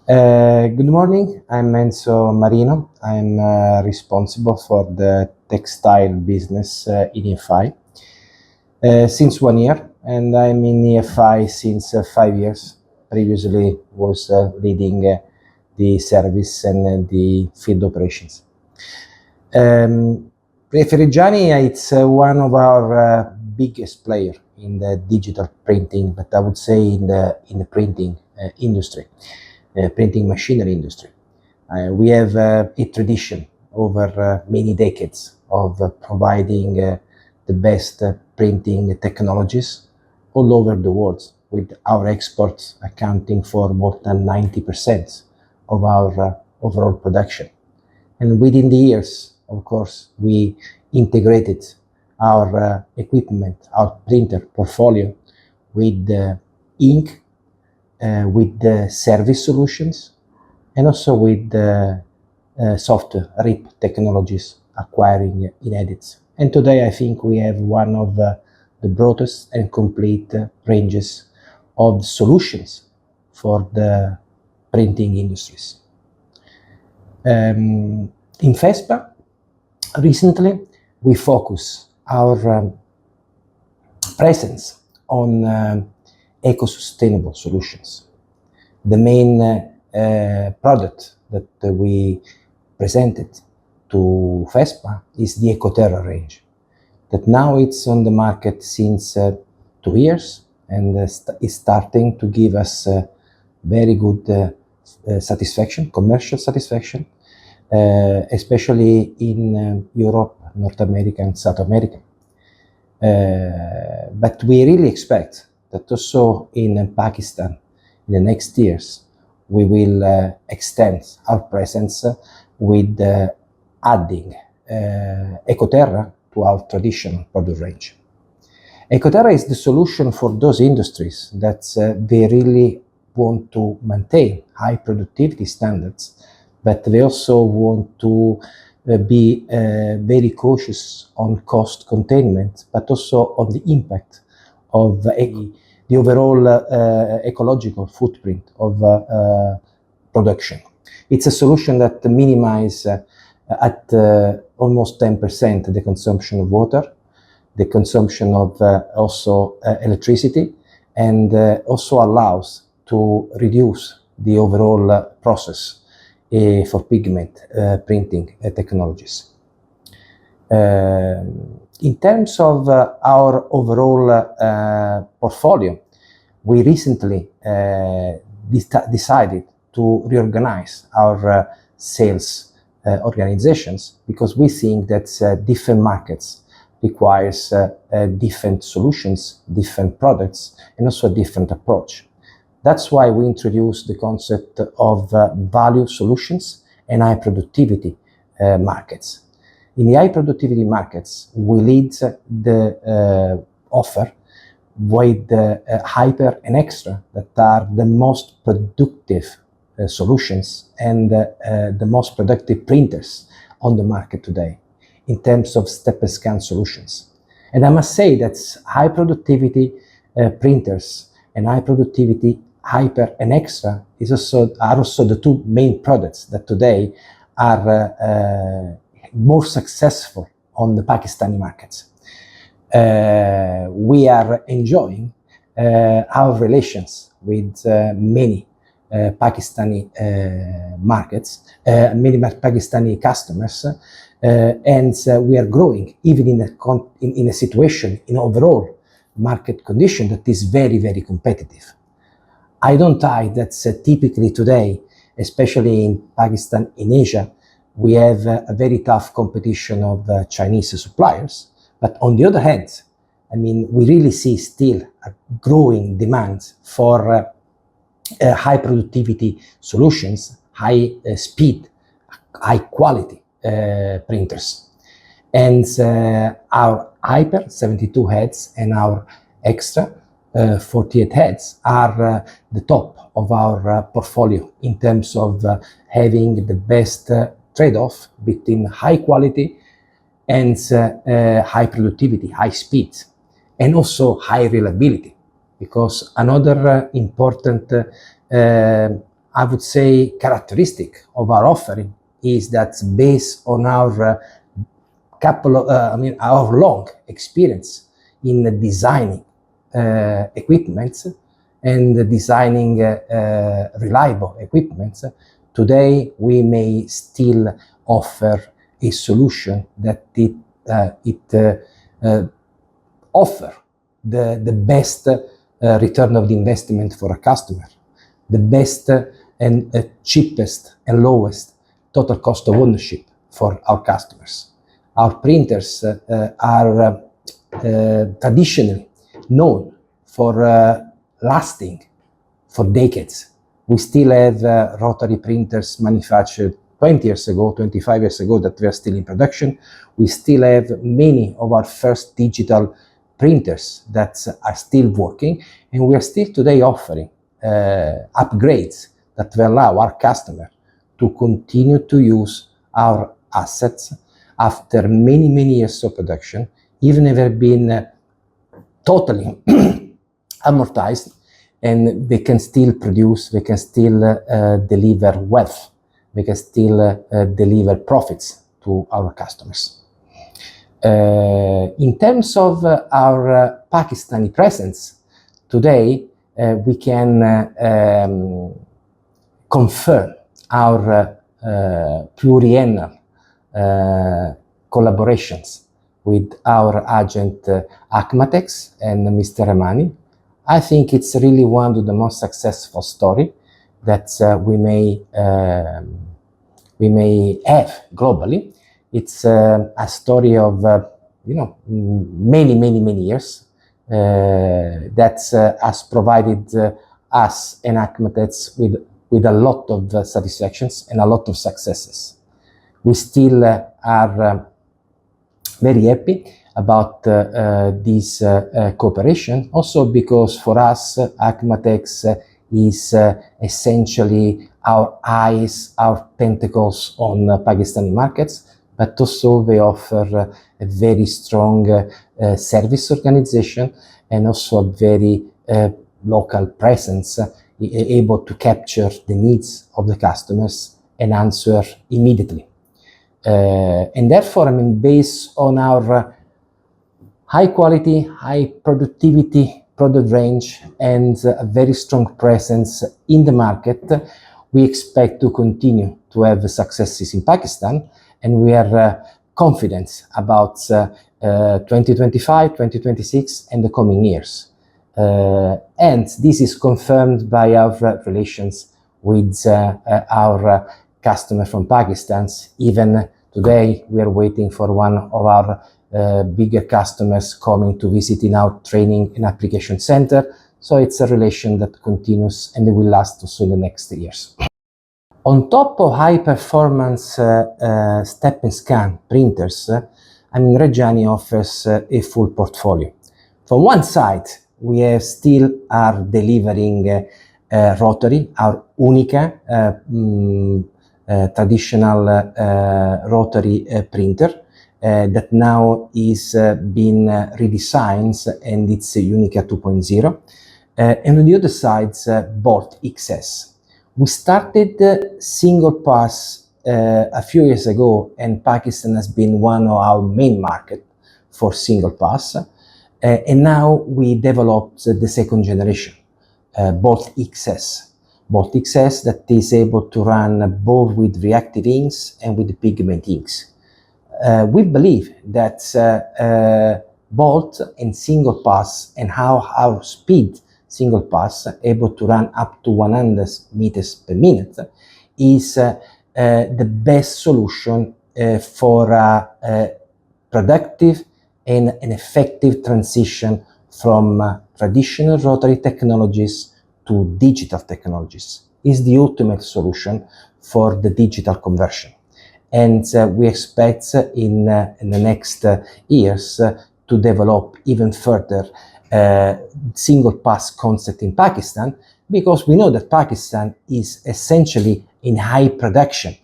Good morning, I'm Vincenzo Marino. I'm responsible for the textile business in EFI since 1 year, and I'm in EFI since 5 years. Previously was leading the service and the field operations. Reggiani, it's one of our biggest player in the digital printing, but I would say in the printing industry. Printing machinery industry. We have a tradition over many decades of providing the best printing technologies all over the world, with our exports accounting for more than 90% of our overall production. And within the years, of course, we integrated our equipment, our printer portfolio with ink, with the service solutions, and also with the software RIP technologies acquiring in edits. And today I think we have one of the broadest and complete ranges of solutions for the printing industries. In FESPA, recently we focus our presence on eco-sustainable solutions. The main product that we presented to FESPA is the EcoTerra range, that now it's on the market since 2 years and is starting to give us very good satisfaction, commercial satisfaction, especially in Europe, North America and South America. But we really expect that also in Pakistan, in the next years, we will extend our presence with adding EcoTerra to our traditional product range. EcoTerra is the solution for those industries that they really want to maintain high productivity standards, but they also want to be very cautious on cost containment, but also on the impact of the overall ecological footprint of production. It's a solution that minimizes at almost 10% the consumption of water, the consumption of also electricity, and also allows to reduce the overall process for pigment printing technologies. In terms of our overall portfolio, we recently decided to reorganize our sales organizations, because we think that different markets requires different solutions, different products, and also a different approach. That's why we introduced the concept of value solutions and high productivity markets. In the high productivity markets, we lead the offer with hyper and extra, that are the most productive solutions and the most productive printers on the market today in terms of step and scan solutions. And I must say that high productivity printers and high productivity hyper and extra are also the two main products that today are more successful on the Pakistani markets. We are enjoying our relations with many Pakistani markets, many Pakistani customers, and we are growing even in a situation, in overall market condition that is very, very competitive. I don't hide that typically today, especially in Pakistan, in Asia, we have a very tough competition of Chinese suppliers. But on the other hand, I mean, we really see still a growing demand for high productivity solutions, high speed, high quality printers. And our Hyper 72 heads and our Extra 48 heads are the top of our portfolio in terms of having the best trade-off between high quality and high productivity, high speed, and also high reliability. Because another important I would say, characteristic of our offering is that based on our our long experience in designing equipment and designing reliable equipment, today we may still offer a solution that offer the best return of the investment for a customer, the best and cheapest and lowest total cost of ownership for our customers. Our printers are traditionally known for lasting for decades. We still have rotary printers manufactured 20 years ago, 25 years ago that were still in production. We still have many of our first digital printers that are still working, and we are still today offering upgrades that will allow our customer to continue to use our assets after many, many years of production, even if they've been totally amortized, and they can still produce, they can still deliver wealth, they can still deliver profits to our customers. In terms of our Pakistani presence, today we can confirm our pluriannual collaborations with our agent Akmatex and Mr. Ramani. I think it's really one of the most successful story that we may have globally. It's a story of many years that has provided us and Akmatex with a lot of satisfactions and a lot of successes. We still are very happy about this cooperation, also because for us Akmatex is essentially our eyes, our tentacles on Pakistani markets, but also they offer a very strong service organization and also a very local presence, able to capture the needs of the customers and answer immediately. And therefore, based on our high quality, high productivity product range and a very strong presence in the market, we expect to continue to have successes in Pakistan, and we are confident about 2025, 2026 and the coming years. And this is confirmed by our relations with our customer from Pakistan. Even today, we are waiting for one of our bigger customers coming to visit in our training and application center. So it's a relation that continues and it will last also in the next years. On top of high performance step and scan printers, Reggiani offers a full portfolio. From one side, we still are delivering rotary, our Unica traditional rotary printer that now is being redesigned, and it's a Unica 2.0. And on the other side, Bolt XS. We started single pass a few years ago, and Pakistan has been one of our main markets for single pass. And now we developed the second generation, Bolt XS. Bolt XS that is able to run both with reactive inks and with pigment inks. We believe that Bolt and single pass and how our speed single pass able to run up to 100 meters per minute is the best solution for a productive and an effective transition from traditional rotary technologies to digital technologies. Is the ultimate solution for the digital conversion. And we expect in the next years to develop even further single pass concept in Pakistan, because we know that Pakistan is essentially in high production